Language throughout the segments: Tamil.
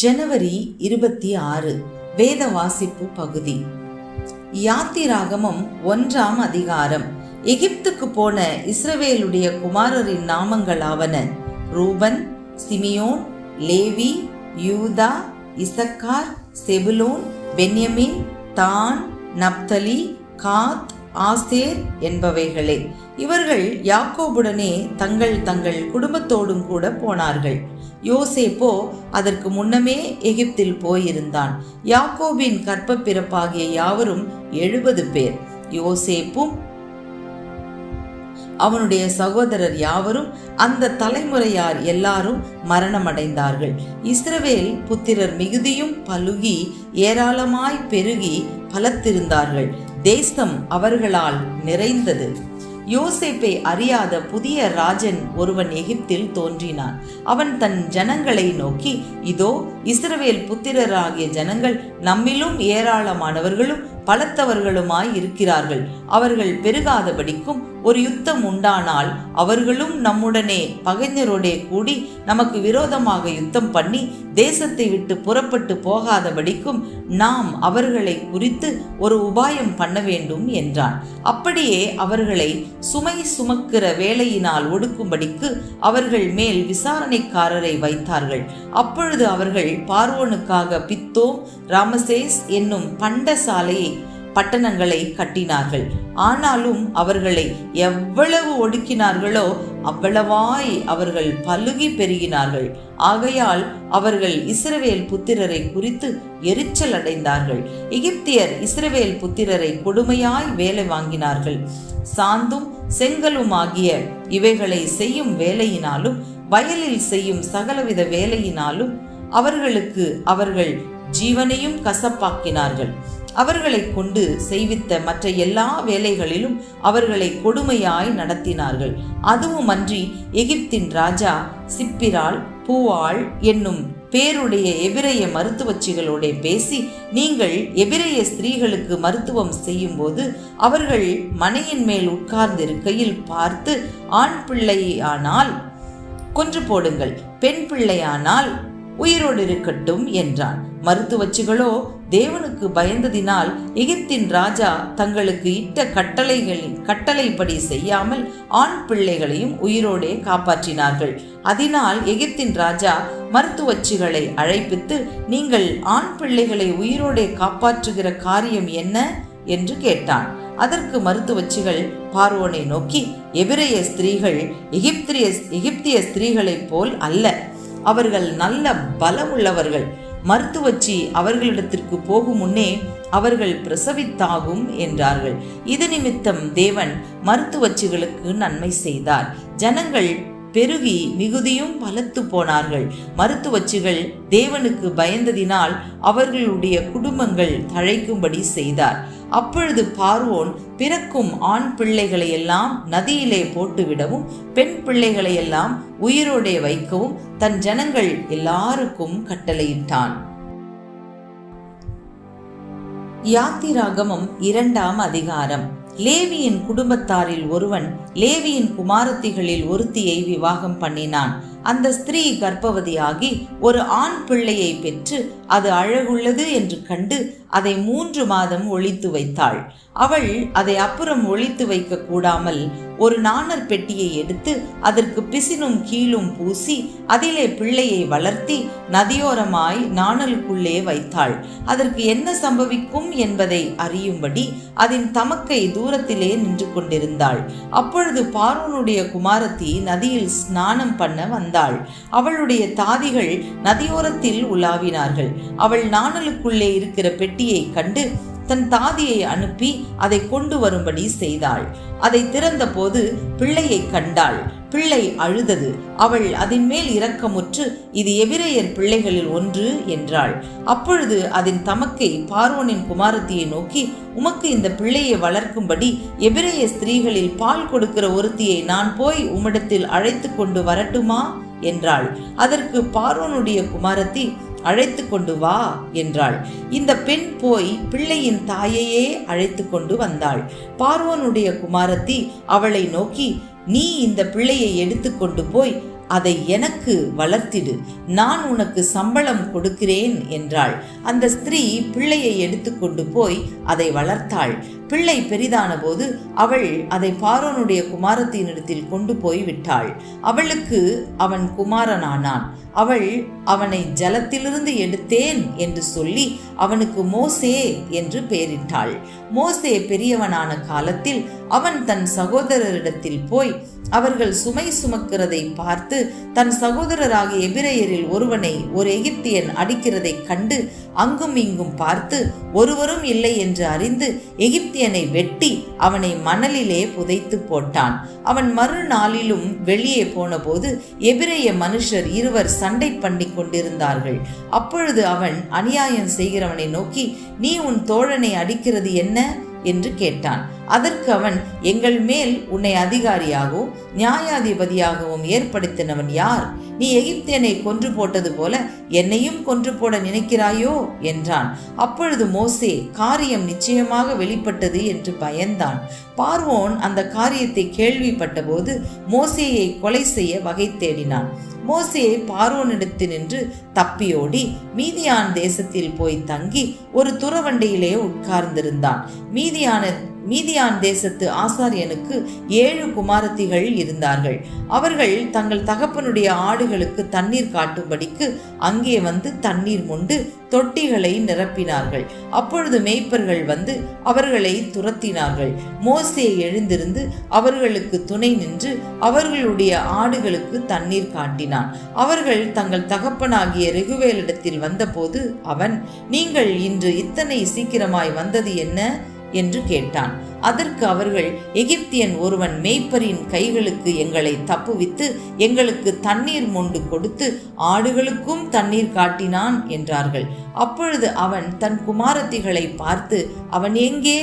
ஜனவரி 26 வேத வாசிப்பு பகுதி. யாத்திராகமம் 1ஆம் அதிகாரம். எகிப்துக்கு போன இஸ்ரவேலுடைய குமாரரின் நாமங்களாவன: ரூபன், சிமியோன், லேவி, யூதா, இசக்கார், செபுலோன், பென்யமீன், தான், நப்தலி, காத், ஆசேர் என்பவைகளே. இவர்கள் யாக்கோபுடனே தங்கள் குடும்பத்தோடும் கூட போனார்கள். யோசேப்போ அதற்கு முன்னமே எகிப்தில் போயிருந்தான். யாக்கோபின் கற்ப பிறப்பாகிய யாவரும் 70 பேர். யோசேப்பும் அவனுடைய சகோதரர் யாவரும் அந்த தலைமுறையார் எல்லாரும் மரணமடைந்தார்கள். இஸ்ரவேல் புத்திரர் மிகுதியும் பலுகி ஏராளமாய் பெருகி பலத்திருந்தார்கள். தேசம் அவர்களால் நிறைந்தது. யோசேப்பை அறியாத புதிய ராஜன் ஒருவன் எகிப்தில் தோன்றினான். அவன் தன் ஜனங்களை நோக்கி, இதோ இஸ்ரவேல் புத்திரராகிய ஜனங்கள் நம்மிலும் ஏராளமானவர்களும் பலத்தவர்களுமாய் இருக்கிறார்கள். அவர்கள் பெருகாதபடிக்கும் ஒரு யுத்தம் உண்டானால் அவர்களும் நம்முடனே பகைஞரோடே கூடி நமக்கு விரோதமாக யுத்தம் பண்ணி தேசத்தை விட்டு புறப்பட்டு போகாதபடிக்கும் நாம் அவர்களை குறித்து ஒரு உபாயம் பண்ண வேண்டும் என்றான். அப்படியே அவர்களை சுமை சுமக்கிற வேலையினால் ஒடுக்கும்படிக்கு அவர்கள் மேல் விசாரணைக்காரரை வைத்தார்கள். அப்பொழுது அவர்கள் பார்வோனுக்காக பித்தோம், ராமசேஸ் என்னும் பண்டசாலையை பட்டணங்களை கட்டினார்கள். ஆனாலும் அவர்களை எவ்வளவு ஒடுக்கினார்களோ அவ்வளவாய் அவர்கள் பலுகி பெருகினார்கள். ஆகையால் அவர்கள் இஸ்ரவேல் புத்திரரை குறித்து எரிச்சல் அடைந்தார்கள். எகிப்தியர் இஸ்ரவேல் புத்திரரை கொடுமையாய் வேலை வாங்கினார்கள். சாந்தும் செங்கலுமாகிய இவைகளை செய்யும் வேலையினாலும் வயலில் செய்யும் சகலவித வேலையினாலும் அவர்களுக்கு அவர்கள் ஜீவனையும் கசப்பாக்கினார்கள். அவர்களை கொண்டு செய்வித்த மற்ற எல்லா வேலைகளிலும் அவர்களை கொடுமையாய் நடத்தினார்கள். அதுவுமன்றி எகிப்தின் ராஜா சிப்பிரால், பூவாள் என்னும் பேருடைய எபிரேய மருத்துவச்சிகளோட பேசி, நீங்கள் எபிரேய ஸ்திரீகளுக்கு மருத்துவம் செய்யும் போது அவர்கள் மனையின் மேல் உட்கார்ந்திருக்கையில் பார்த்து, ஆண் பிள்ளையானால் கொன்று போடுங்கள், பெண் பிள்ளையானால் உயிரோடு இருக்கட்டும் என்றான். மருத்துவச்சிகளோ தேவனுக்கு பயந்ததினால் எகிப்தின் ராஜா தங்களுக்கு இட்ட கட்டளைப்படி செய்யாமல் ஆண் பிள்ளைகளையும் உயிரோடே காப்பாற்றினார்கள். அதனால் எகிப்தின் ராஜா மருத்துவச்சிகளை அழைப்பித்து, நீங்கள் ஆண் பிள்ளைகளை உயிரோடே காப்பாற்றுகிற காரியம் என்ன என்று கேட்டான். அதற்கு மருத்துவச்சிகள் பார்வோனை நோக்கி, எபிரேய ஸ்திரீகள் எகிப்திய ஸ்திரீகளைப் போல் அல்ல, அவர்கள் நல்ல பலமுள்ளவர்கள். மருத்துவச்சி அவர்களிடத்திற்கு போகும் முன்னே அவர்கள் பிரசவித்தாகும் என்றார்கள். இது நிமித்தம் தேவன் மருத்துவச்சிகளுக்கு நன்மை செய்தார். ஜனங்கள் பெருகி மிகுதியும் பலத்து போனார்கள். மருத்துவச்சிகள் தேவனுக்கு பயந்ததினால் அவர்களுடைய குடும்பங்கள் தழைக்கும்படி செய்தார். அப்பொழுது பார்வோன் பிறக்கும் ஆண் பிள்ளைகளை எல்லாம் நதியிலே போட்டுவிடவும் பெண் பிள்ளைகளை எல்லாம் உயிரோடே வைக்கவும் தன் ஜனங்கள் எல்லாருக்கும் கட்டளையிட்டான். யாத்திராகமம் 2ஆம் அதிகாரம். லேவியின் குடும்பத்தாரில் ஒருவன் லேவியின் குமாரத்திகளில் ஒருத்தியை விவாகம் பண்ணினான். அந்த ஸ்திரீ கர்ப்பவதியாகி ஒரு ஆண் பிள்ளையை பெற்று அது அழகுள்ளது என்று கண்டு அதை 3 மாதம் ஒளித்து வைத்தாள். அவள் அதை அப்புறம் ஒளித்து வைக்க கூடாமல் ஒரு நாணற் பெட்டியை எடுத்து அதற்கு பிசினும் கீழும் பூசி அதிலே பிள்ளையை வளர்த்தி நதியோரமாய் நாணலுக்குள்ளே வைத்தாள். அதற்கு என்ன சம்பவிக்கும் என்பதை அறியும்படி அதன் தமக்கை தூரத்திலே நின்று கொண்டிருந்தாள். அப்பொழுது பார்வோனுடைய குமாரத்தி நதியில் ஸ்நானம் பண்ண வந்தாள். அவளுடைய தாதிகள் நதியோரத்தில் உலாவினார்கள். அவள் நாணலுக்குள்ளே இருக்கிற பெட்டியை கண்டு தன் தாதியை அனுப்பி அதை கொண்டு வரும்படி செய்தாள். அதை திறந்த போது பிள்ளையை கண்டாள். பிள்ளை அழுதது. அவள் அதன் மேல் இரக்கமுற்று, இது எபிரேயர் பிள்ளைகளில் ஒன்று என்றாள். அப்பொழுது அதன் தமக்கை பார்வோனின் குமாரத்தியை நோக்கி, உமக்கு இந்த பிள்ளையை வளர்க்கும்படி எபிரேய ஸ்திரீகளில் பால் கொடுக்கிற ஒருத்தியை நான் போய் உம்மிடத்தில் அழைத்து கொண்டு வரட்டுமா என்றாள். அதற்கு பார்வோனுடைய குமாரத்தி, அழைத்து கொண்டு வா என்றாள். இந்த பெண் போய் பிள்ளையின் தாயையே அழைத்து கொண்டு வந்தாள். பார்வோனுடைய குமாரத்தி அவளை நோக்கி, நீ இந்த பிள்ளையை எடுத்து கொண்டு போய் அதை எனக்கு வளர்த்திடு, நான் உனக்கு சம்பளம் கொடுக்கிறேன் என்றாள். அந்த ஸ்திரீ பிள்ளையை எடுத்துக்கொண்டு போய் அதை வளர்த்தாள். பிள்ளை பெரிதான போது அவள் அதை பார்வோனுடைய குமாரத்தினிடத்தில் கொண்டு போய் விட்டாள். அவளுக்கு அவன் குமாரனானான். அவள் அவனை ஜலத்திலிருந்து எடுத்தேன் என்று சொல்லி அவனுக்கு மோசே என்று பெயரிட்டாள். மோசே பெரியவனான காலத்தில் அவன் தன் சகோதரரிடத்தில் போய் அவர்கள் சுமை சுமக்கிறதை பார்த்து தன் சகோதரராகிய எபிரெயரில் ஒருவனை ஒரு எகிப்தியன் அடிக்கிறதை கண்டு அங்கும் இங்கும் பார்த்து ஒருவரும் இல்லை என்று அறிந்து எகிப்தியனை வெட்டி அவனை மணலிலே புதைத்து போட்டான். அவன் மறுநாளிலும் வெளியே போனபோது எபிரெய மனுஷர் இருவர் சண்டை பண்ணி கொண்டிருந்தார்கள். அப்பொழுது அவன் அநியாயம் செய்கிறவனை நோக்கி, நீ உன் தோழனை அடிக்கிறது என்ன என்று கேட்டான். அதற்கு அவன், எங்கள் மேல் உன்னை அதிகாரியாகவும் நியாயாதிபதியாகவும் ஏற்படுத்தினவன் யார்? நீ எகிப்தியனை கொன்று போட்டது போல என்னையும் கொன்று போட நினைக்கிறாயோ என்றான். அப்பொழுது மோசே, காரியம் நிச்சயமாக வெளிப்பட்டது என்று பயந்தான். பார்வோன் அந்த காரியத்தை கேள்விப்பட்ட போது மோசேயை கொலை செய்ய வகை தேடினான். மோசே பார்வோனிடத்தில் நின்று தப்பியோடி மீதியான் தேசத்தில் போய் தங்கி ஒரு துறவண்டியிலே உட்கார்ந்திருந்தான். மீதியான் தேசத்து ஆசாரியனுக்கு 7 குமாரத்திகள் இருந்தார்கள். அவர்கள் தங்கள் தகப்பனுடைய ஆடுகளுக்கு தண்ணீர் காட்டும்படிக்கு அங்கே வந்து தண்ணீர் மொண்டு தொட்டிகளை நிரப்பினார்கள். அப்பொழுது மேய்ப்பர்கள் வந்து அவர்களை துரத்தினார்கள். மோசே எழுந்திருந்து அவர்களுக்கு துணை நின்று அவர்களுடைய ஆடுகளுக்கு தண்ணீர் காட்டினான். அவர்கள் தங்கள் தகப்பனாகிய ரெகுவேலிடத்தில் வந்தபோது அவன், நீங்கள் இன்று இத்தனை சீக்கிரமாய் வந்தது என்ன என்று கேட்டான். அதற்கு அவர்கள், எகிப்தியன் ஒருவன் மேய்ப்பரின் கைகளுக்கு எங்களை தப்புவித்து எங்களுக்கு தண்ணீர் மொண்டு கொடுத்து ஆடுகளுக்கும் தண்ணீர் காட்டினான் என்றார்கள். அப்பொழுது அவன் தன் குமாரத்திகளை பார்த்து, அவன் எங்கே?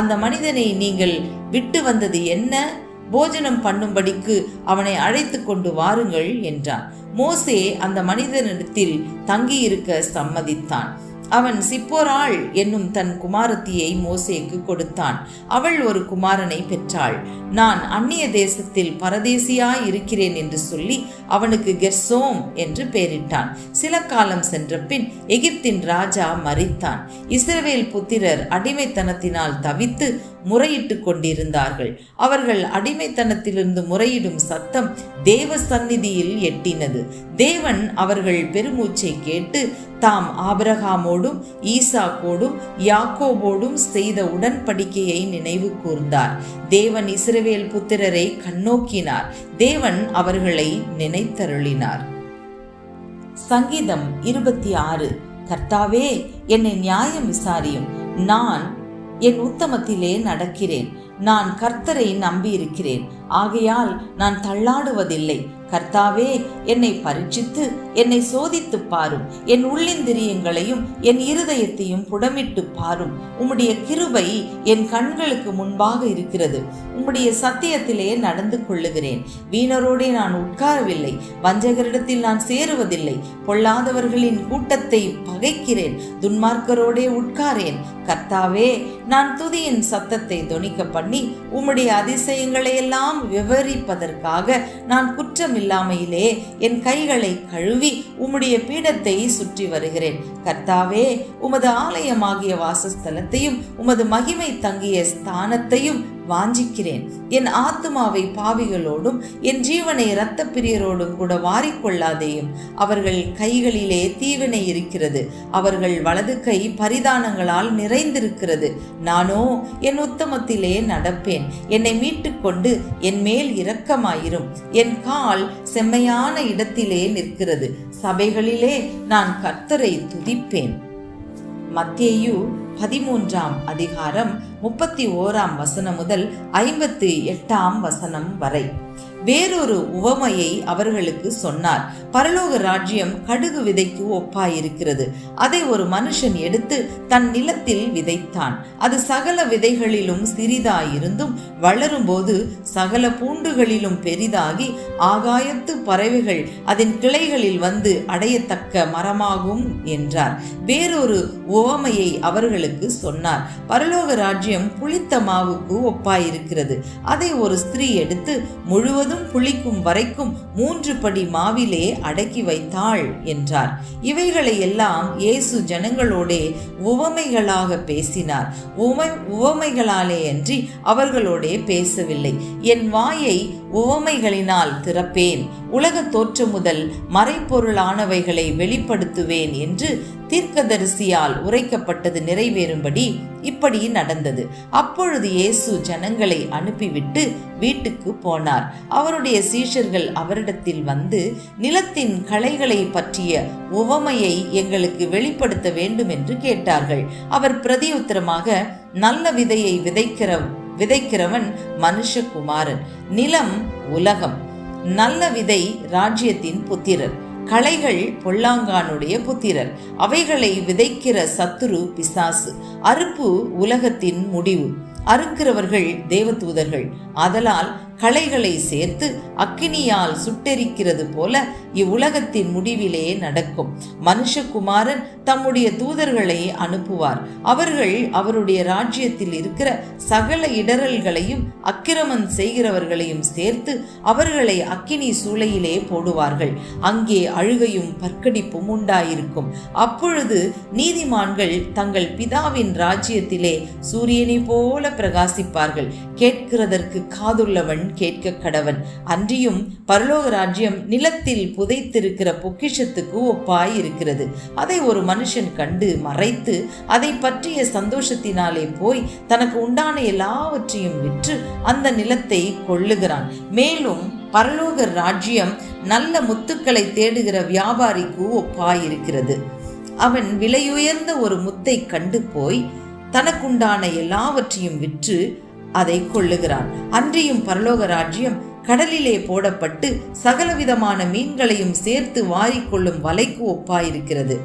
அந்த மனிதனை நீங்கள் விட்டு வந்தது என்ன? போஜனம் பண்ணும்படிக்கு அவனை அழைத்து கொண்டு வாருங்கள் என்றான். மோசே அந்த மனிதனிடத்தில் தங்கியிருக்க சம்மதித்தான். அவன் சிப்போராள் என்னும் தன் குமாரத்தியை மோசேக்கு கொடுத்தான். அவள் ஒரு குமாரனை பெற்றாள். நான் அந்நிய தேசத்தில் பரதேசியாய் இருக்கிறேன் என்று சொல்லி அவனுக்கு கெர்சோம் என்று பெயரிட்டான். சில காலம் சென்ற பின் எகிப்தின் ராஜா மரித்தான். இஸ்ரவேல் புத்திரர் அடிமைத்தனத்தினால் தவித்து முறையிட்டு கொண்டிருந்தார்கள். அவர்கள் அடிமைத்தனத்திலிருந்து முறையிடும் சத்தம் தேவ சந்நிதியில் எட்டினது. தேவன் அவர்கள் பெருமூச்சை கேட்டு தாம் ஆபிரகாமோடும் ஈசாக்கோடும் யாக்கோபோடும் செய்த உடன்படிக்கையை நினைவு கூர்ந்தார். தேவன் இஸ்ரவேல் புத்திரரை கண்ணோக்கினார். தேவன் அவர்களை நினைத்தருளினார். சங்கீதம் 26. கர்த்தாவே, என்னை நியாயம் விசாரியும். நான் என் உத்தமத்திலே நடக்கிறேன். நான் கர்த்தரை நம்பியிருக்கிறேன், ஆகையால் நான் தள்ளாடுவதில்லை. கர்த்தாவே, என்னை பரீட்சித்து என்னை சோதித்து பாரும். என் உள்ளிந்திரியங்களையும் என் இருதயத்தையும் புடமிட்டு பாரும். உம்முடைய கிருபை என் கண்களுக்கு முன்பாக இருக்கிறது. உம்முடைய சத்தியத்திலே நடந்து கொள்ளுகிறேன். வீணரோடே நான் உட்காரவில்லை, வஞ்சகரிடத்தில் நான் சேருவதில்லை. பொல்லாதவர்களின் கூட்டத்தை பகைக்கிறேன், துன்மார்க்கரோடே உட்காரேன். கர்த்தாவே, நான் துதியின் சத்தத்தை தொனிக்க பண்ணி உம்முடைய அதிசயங்களை எல்லாம் விவரிப்பதற்காக நான் குற்றமில்லாமையிலே என் கைகளை கழுவி உம்முடைய பீடத்தை சுற்றி வருகிறேன். கர்த்தாவே, உமது ஆலயமாகிய வாசஸ்தலத்தையும் உமது மகிமை தங்கிய ஸ்தானத்தையும் வாஞ்சிக்கிறேன். என் ஆத்துமாவை பாவிகளோடும் என் ஜீவனை இரத்த பிரியரோடும் கூட வாரிக்கொள்ளாதேயும். அவர்கள் கைகளிலே தீவினை இருக்கிறது, அவர்கள் வலது கை பரிதானங்களால் நிறைந்திருக்கிறது. நானோ என் உத்தமத்திலே நடப்பேன். என்னை மீட்டுக்கொண்டு என் மேல் இரக்கமாயிரும். என் கால் செம்மையான இடத்திலே நிற்கிறது. சபைகளிலே நான் கர்த்தரை துதிப்பேன். மத்தேயு 13ஆம் அதிகாரம் 31ஆம் வசனம் முதல் 58ஆம் வசனம் வரை. வேறொரு உவமையை அவர்களுக்கு சொன்னார். பரலோக ராஜ்யம் கடுகு விதைக்கு ஒப்பாயிருக்கிறது. அதை ஒரு மனுஷன் எடுத்து தன் நிலத்தில் விதைத்தான். அது சகல விதைகளிலும் சிறிதாயிருந்தும் வளரும்போது சகல பூண்டுகளிலும் பெரிதாகி ஆகாயத்து பறவைகள் அதன் கிளைகளில் வந்து அடையத்தக்க மரமாகும் என்றார். வேறொரு உவமையை அவர்களுக்கு சொன்னார். பரலோக ராஜ்யம் புளித்த மாவுக்கு ஒப்பாயிருக்கிறது. அதை ஒரு ஸ்திரீ எடுத்து முழுவதும் முழுவதும் புளிக்கும் வரைக்கும் 3 படி மாவிலே அடக்கி வைத்தாள் என்றார். இவைகளை எல்லாம் இயேசு ஜனங்களோடே உவமைகளாக பேசினார். உவமைகளாலே அன்றி அவர்களோடே பேசவில்லை. என் வாயை உவமைகளினால் திறப்பேன், உலக தோற்றம் முதல் மறைப்பொருளானவைகளை வெளிப்படுத்துவேன் என்று தீர்க்கதரிசியால் உரைக்கப்பட்டது நிறைவேறும்படி இப்படி நடந்தது. அப்பொழுது இயேசு ஜனங்களை அனுப்பிவிட்டு வீட்டுக்கு போனார். அவருடைய சீஷர்கள் அவரிடத்தில் வந்து, நிலத்தின் களைகளை பற்றிய உவமையை எங்களுக்கு வெளிப்படுத்த வேண்டும் என்று கேட்டார்கள். அவர் பிரதியுத்தரமாக, நல்ல விதையை விதைக்கிறவன் மனுஷகுமாரன், நிலம் உலகம், நல்ல விதை ராஜ்யத்தின் புத்திரர், களைகள் பொல்லாங்கானுடைய புத்திரர், அவைகளை விதைக்கிற சத்துரு பிசாசு, அறுப்பு உலகத்தின் முடிவு, அறுக்கிறவர்கள் தேவதூதர்கள். ஆதலால் களைகளை சேர்த்து அக்கினியால் சுட்டெரிக்கிறது போல இவ்வுலகத்தின் முடிவிலே நடக்கும். மனுஷகுமாரன் தம்முடைய தூதர்களை அனுப்புவார். அவர்கள் அவருடைய ராஜ்யத்தில் இருக்கிற சகல இடரல்களையும் அக்கிரமம் செய்கிறவர்களையும் சேர்த்து அவர்களை அக்கினி சூளையிலே போடுவார்கள். அங்கே அழுகையும் பற்கடிப்பும் உண்டாயிருக்கும். அப்பொழுது நீதிமான்கள் தங்கள் பிதாவின் ராஜ்யத்திலே சூரியனை போல பிரகாசிப்பார்கள். கேட்கிறதற்கு காதுள்ளவன் கேட்க கடவன். அன்றியும் பரலோக ராஜ்யம் நிலத்தில் புதைத்திருக்கிற பொக்கிஷத்துக்கு ஒப்பாய் இருக்கிறது. அதை ஒரு மனுஷன் கண்டு மறைத்து அதை பற்றிய சந்தோஷத்தினாலே போய் தனக்கு உண்டான எல்லாவற்றையும் விற்று அந்த நிலத்தை கொள்ளுகிறான். மேலும் பரலோக ராஜ்யம் நல்ல முத்துக்களை தேடுகிற வியாபாரிக்கு ஒப்பாயிருக்கிறது. அவன் விலையுயர்ந்த ஒரு முத்தை கண்டு போய் தனக்குண்டான எல்லாவற்றையும் விற்று அதை கொள்ளுகிறான். அன்றியும் பரலோக ராஜ்யம் கடலிலே போடப்பட்டு சகலவிதமான மீன்களையும் சேர்த்து வாரிக்கொள்ளும் வலைக்கு ஒப்பாயிருக்கிறது.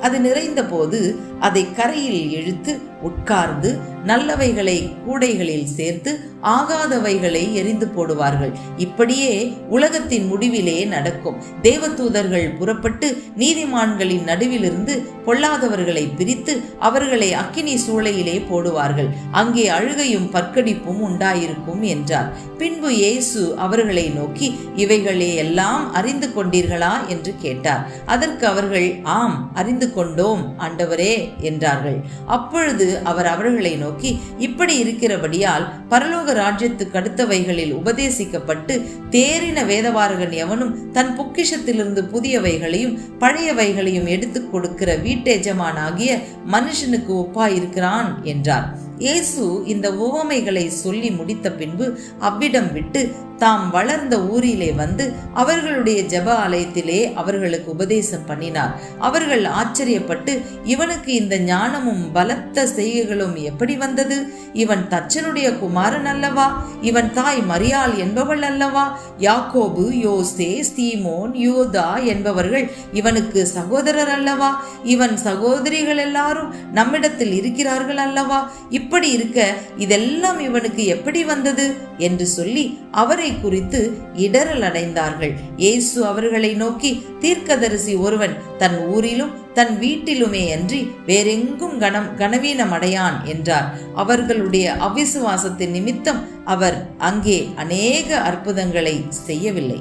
அது நிறைந்த போது அதை கரையில் இழுத்து உட்கார்ந்து நல்லவைகளை கூடைகளில் சேர்த்து ஆகாதவைகளை எரிந்து போடுவார்கள். இப்படியே உலகத்தின் முடிவிலே நடக்கும். தேவதூதர்கள் புறப்பட்டு நீதிமான்களின் நடுவிலிருந்து பொல்லாதவர்களை பிரித்து அவர்களை அக்கினி சூளையிலே போடுவார்கள். அங்கே அழுகையும் பற்கடிப்பும் உண்டாயிருக்கும் என்றார். பின்பு இயேசு அவர்களை நோக்கி, இவைகளே எல்லாம் அறிந்து கொண்டீர்களா என்று கேட்டார். அதற்கு அவர்கள், ஆம், அறிந்து கொண்டோம் ஆண்டவரே என்றார்கள். அப்பொழுது அவர் அவர்களை நோக்கி, இப்படி இருக்கிறபடியால் பரலோக ராஜ்யத்துக்கு அடுத்தவைகளில் உபதேசிக்கப்பட்டு தேறின வேதவாரகன் எவனும் தன் பொக்கிஷத்திலிருந்து புதியவைகளையும் பழையவைகளையும் எடுத்துக் கொடுக்கிற வீட்டெஜமானாகிய மனுஷனுக்கு ஒப்பாயிருக்கிறான் என்றார். இயேசு இந்த உவமைகளை சொல்லி முடித்த பின்பு அவ்விடம் விட்டு தாம் வளர்ந்த ஊரிலே வந்து அவர்களுடைய ஜெப ஆலயத்திலே அவர்களுக்கு உபதேசம் பண்ணினார். அவர்கள் ஆச்சரியப்பட்டு, இவனுக்கு இந்த ஞானமும் பலத்த செய்கைகளும் எப்படி வந்தது? இவன் தச்சனுடைய குமாரன் அல்லவா? இவன் தாய் மரியாள் என்பவள் அல்லவா? யாக்கோபு, யோசே, சீமோன், யூதா என்பவர்கள் இவனுக்கு சகோதரர் அல்லவா? இவன் சகோதரிகள் எல்லாரும் நம்மிடத்தில் இருக்கிறார்கள் அல்லவா? இப்படி இருக்க இதெல்லாம் இவனுக்கு எப்படி வந்தது என்று சொல்லி அவரை குறித்து இடரல் அடைந்தார்கள். இயேசு அவர்களை நோக்கி, தீர்க்கதரிசி ஒருவன் தன் ஊரிலும் தன் வீட்டிலுமே அன்றி வேறெங்கும் கனவீனம் அடையான் என்றார். அவர்களுடைய அவிசுவாசத்தின் நிமித்தம் அவர் அங்கே அநேக அற்புதங்களை செய்யவில்லை.